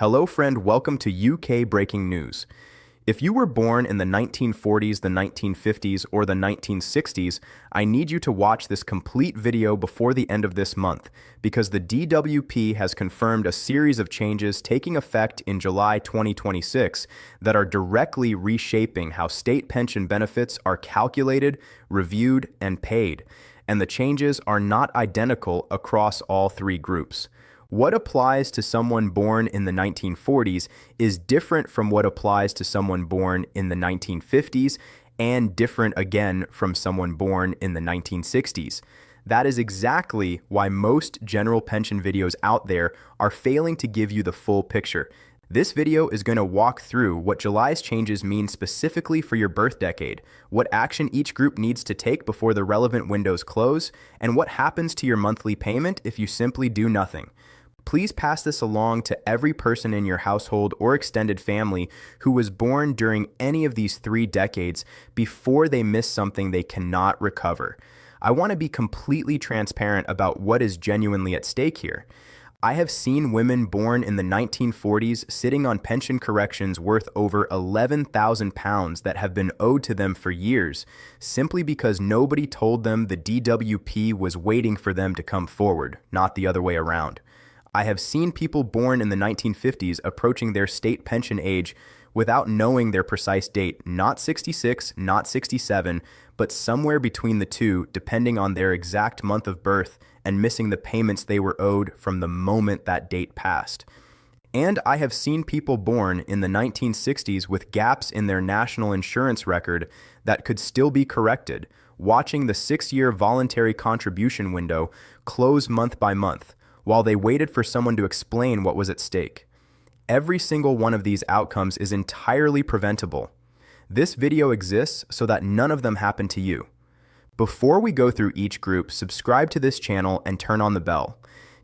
Hello, friend. Welcome to UK Breaking News. If you were born in the 1940s, the 1950s, or the 1960s, I need you to watch this complete video before the end of this month, because the DWP has confirmed a series of changes taking effect in July 2026 that are directly reshaping how state pension benefits are calculated, reviewed, and paid. And the changes are not identical across all three groups. What applies to someone born in the 1940s is different from what applies to someone born in the 1950s and different again from someone born in the 1960s. That is exactly why most general pension videos out there are failing to give you the full picture. This video is going to walk through what July's changes mean specifically for your birth decade, what action each group needs to take before the relevant windows close, and what happens to your monthly payment if you simply do nothing. Please pass this along to every person in your household or extended family who was born during any of these 3 decades before they miss something they cannot recover. I want to be completely transparent about what is genuinely at stake here. I have seen women born in the 1940s sitting on pension corrections worth over £11,000 that have been owed to them for years, simply because nobody told them the DWP was waiting for them to come forward, not the other way around. I have seen people born in the 1950s approaching their state pension age without knowing their precise date, not 66, not 67, but somewhere between the two, depending on their exact month of birth, and missing the payments they were owed from the moment that date passed. And I have seen people born in the 1960s with gaps in their national insurance record that could still be corrected, watching the 6-year voluntary contribution window close month by month, while they waited for someone to explain what was at stake. Every single one of these outcomes is entirely preventable. This video exists so that none of them happen to you. Before we go through each group, subscribe to this channel and turn on the bell.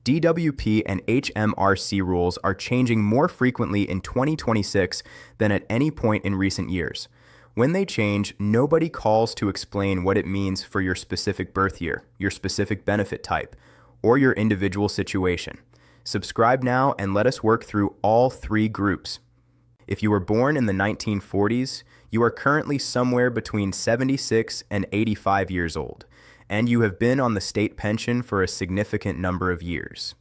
DWP and HMRC rules are changing more frequently in 2026 than at any point in recent years. When they change, nobody calls to explain what it means for your specific birth year, your specific benefit type, or your individual situation. Subscribe now and let us work through all 3 groups. If you were born in the 1940s, you are currently somewhere between 76 and 85 years old, and you have been on the state pension for a significant number of years.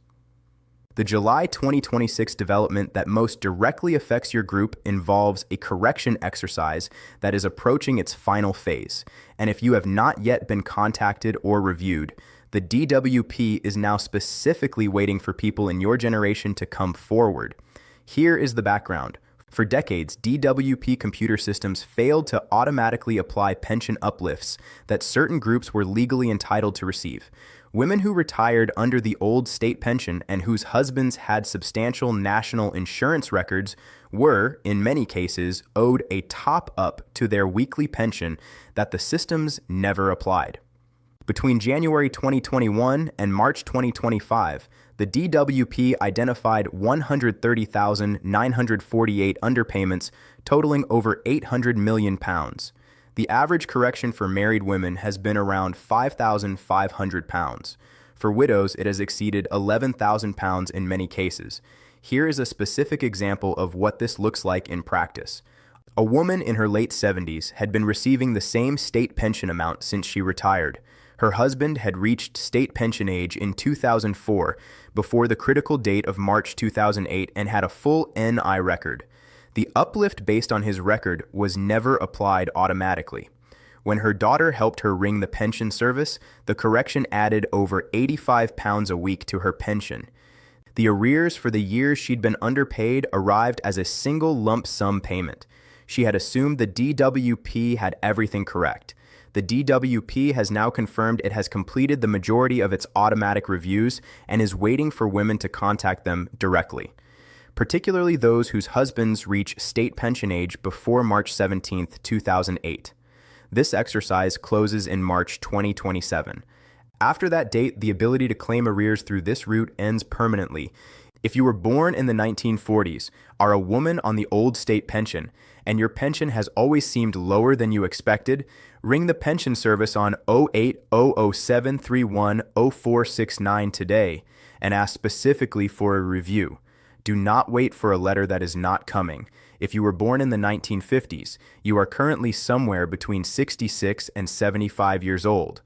The July 2026 development that most directly affects your group involves a correction exercise that is approaching its final phase, and if you have not yet been contacted or reviewed, the DWP is now specifically waiting for people in your generation to come forward. Here is the background. For decades, DWP computer systems failed to automatically apply pension uplifts that certain groups were legally entitled to receive. Women who retired under the old state pension and whose husbands had substantial national insurance records were, in many cases, owed a top-up to their weekly pension that the systems never applied. Between January 2021 and March 2025, the DWP identified 130,948 underpayments totaling over £800 million. The average correction for married women has been around £5,500. For widows, it has exceeded £11,000 in many cases. Here is a specific example of what this looks like in practice. A woman in her late 70s had been receiving the same state pension amount since she retired. Her husband had reached state pension age in 2004 before the critical date of March 2008 and had a full NI record. The uplift based on his record was never applied automatically. When her daughter helped her ring the pension service, the correction added over £85 a week to her pension. The arrears for the years she'd been underpaid arrived as a single lump sum payment. She had assumed the DWP had everything correct. The DWP has now confirmed it has completed the majority of its automatic reviews and is waiting for women to contact them directly, particularly those whose husbands reach state pension age before March 17, 2008. This exercise closes in March 2027. After that date, the ability to claim arrears through this route ends permanently. If you were born in the 1940s, are a woman on the old state pension, and your pension has always seemed lower than you expected, ring the pension service on 08007310469 today and ask specifically for a review. Do not wait for a letter that is not coming. If you were born in the 1950s, you are currently somewhere between 66 and 75 years old.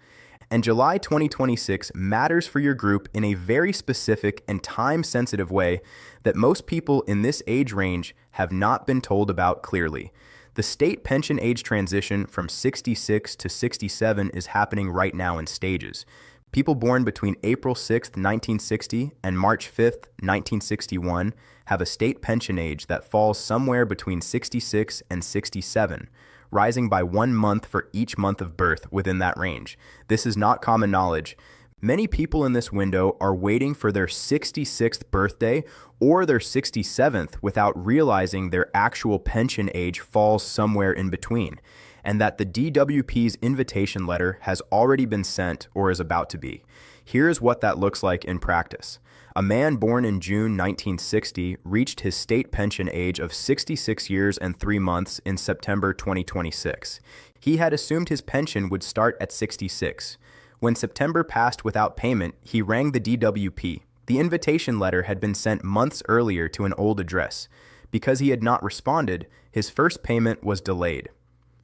And July 2026 matters for your group in a very specific and time-sensitive way that most people in this age range have not been told about clearly. The state pension age transition from 66 to 67 is happening right now in stages. People born between April 6, 1960 and March 5, 1961 have a state pension age that falls somewhere between 66 and 67, rising by 1 month for each month of birth within that range. This is not common knowledge. Many people in this window are waiting for their 66th birthday or their 67th without realizing their actual pension age falls somewhere in between, and that the DWP's invitation letter has already been sent or is about to be. Here's what that looks like in practice. A man born in June 1960 reached his state pension age of 66 years and 3 months in September 2026. He had assumed his pension would start at 66. When September passed without payment, he rang the DWP. The invitation letter had been sent months earlier to an old address. Because he had not responded, his first payment was delayed.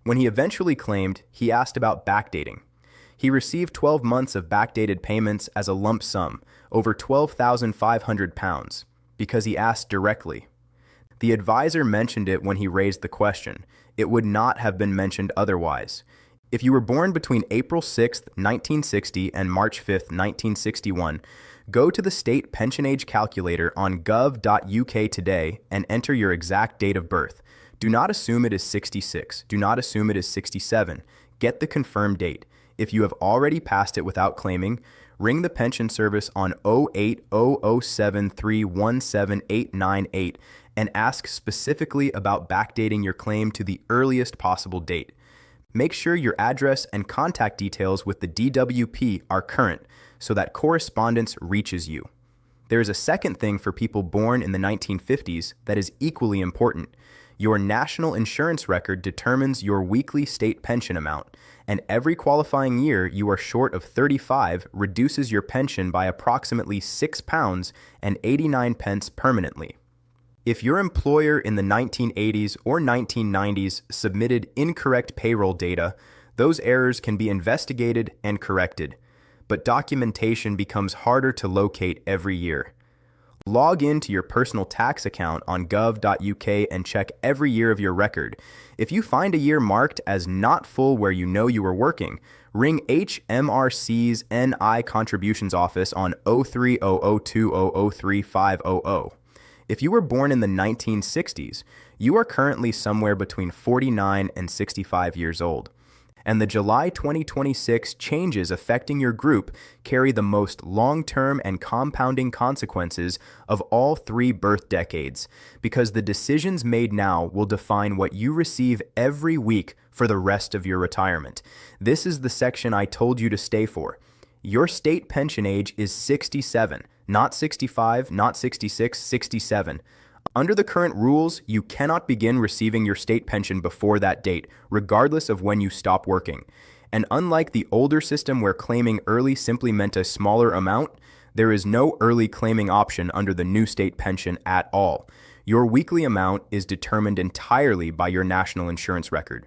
When he eventually claimed, he asked about backdating. He received 12 months of backdated payments as a lump sum, over £12,500, because he asked directly. The advisor mentioned it when he raised the question. It would not have been mentioned otherwise. If you were born between April 6, 1960 and March 5, 1961, go to the state pension age calculator on gov.uk today and enter your exact date of birth. Do not assume it is 66. Do not assume it is 67. Get the confirmed date. If you have already passed it without claiming, ring the pension service on 08007317898 and ask specifically about backdating your claim to the earliest possible date. Make sure your address and contact details with the DWP are current so that correspondence reaches you. There is a second thing for people born in the 1950s that is equally important. Your national insurance record determines your weekly state pension amount, and every qualifying year you are short of 35 reduces your pension by approximately £6.89 permanently. If your employer in the 1980s or 1990s submitted incorrect payroll data, those errors can be investigated and corrected, but documentation becomes harder to locate every year. Log into your personal tax account on gov.uk and check every year of your record. If you find a year marked as not full where you know you were working, ring HMRC's NI Contributions Office on 030020035000. If you were born in the 1960s, you are currently somewhere between 49 and 65 years old. And the July 2026 changes affecting your group carry the most long-term and compounding consequences of all 3 birth decades, because the decisions made now will define what you receive every week for the rest of your retirement. This is the section I told you to stay for. Your state pension age is 67, not 65, not 66, 67. Under the current rules, you cannot begin receiving your state pension before that date, regardless of when you stop working. And unlike the older system where claiming early simply meant a smaller amount, there is no early claiming option under the new state pension at all. Your weekly amount is determined entirely by your national insurance record.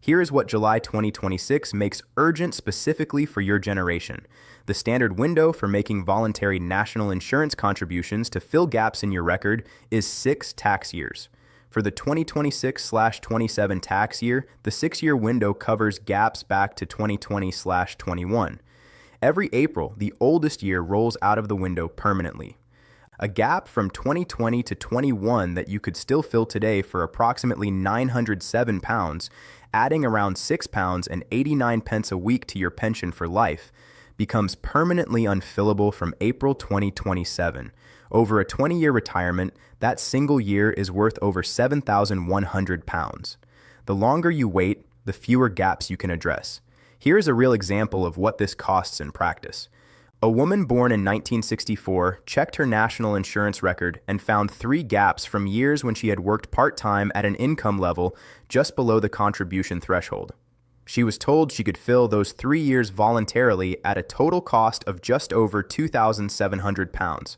Here is what July 2026 makes urgent specifically for your generation. The standard window for making voluntary national insurance contributions to fill gaps in your record is 6 tax years. For the 2026/27 tax year, the 6-year window covers gaps back to 2020/21. Every April, the oldest year rolls out of the window permanently. A gap from 2020 to 21 that you could still fill today for approximately £907, adding around £6.89 a week to your pension for life, becomes permanently unfillable from April 2027. Over a 20-year retirement, that single year is worth over £7,100. The longer you wait, the fewer gaps you can address. Here is a real example of what this costs in practice. A woman born in 1964 checked her national insurance record and found 3 gaps from years when she had worked part-time at an income level just below the contribution threshold. She was told she could fill those 3 years voluntarily at a total cost of just over £2,700.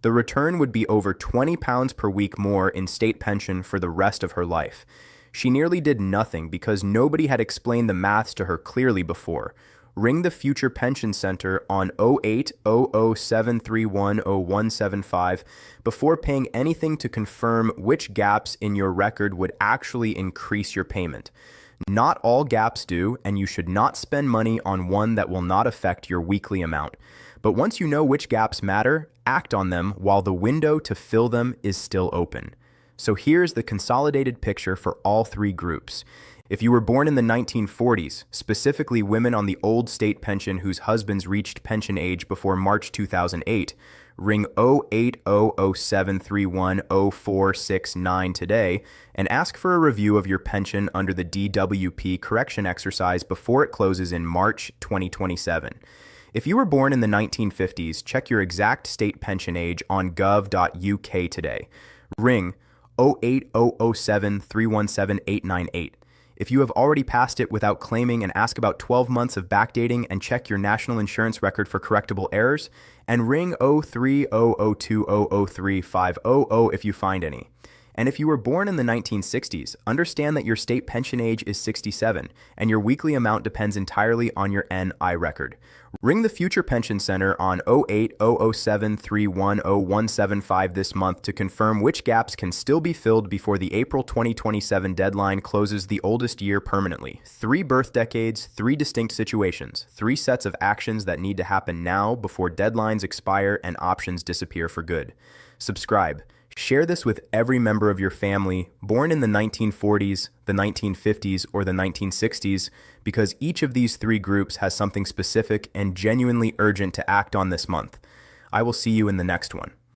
The return would be over £20 per week more in state pension for the rest of her life. She nearly did nothing because nobody had explained the maths to her clearly before. Ring the Future Pension Center on 0800-731-0175 before paying anything to confirm which gaps in your record would actually increase your payment. Not all gaps do, and you should not spend money on one that will not affect your weekly amount. But once you know which gaps matter, act on them while the window to fill them is still open. So here's the consolidated picture for all three groups. If you were born in the 1940s, specifically women on the old state pension whose husbands reached pension age before March 2008, ring 0800-731-0469 today and ask for a review of your pension under the DWP correction exercise before it closes in March 2027. If you were born in the 1950s, check your exact state pension age on gov.uk today. Ring 0800-731-7898. If you have already passed it without claiming, and ask about 12 months of backdating and check your national insurance record for correctable errors, and ring 0300200350 if you find any. And if you were born in the 1960s, understand that your state pension age is 67, and your weekly amount depends entirely on your NI record. Ring the Future Pension Center on 0800-731-0175 this month to confirm which gaps can still be filled before the April 2027 deadline closes the oldest year permanently. 3 birth decades, 3 distinct situations, 3 sets of actions that need to happen now before deadlines expire and options disappear for good. Subscribe. Share this with every member of your family born in the 1940s, the 1950s, or the 1960s, because each of these 3 groups has something specific and genuinely urgent to act on this month. I will see you in the next one.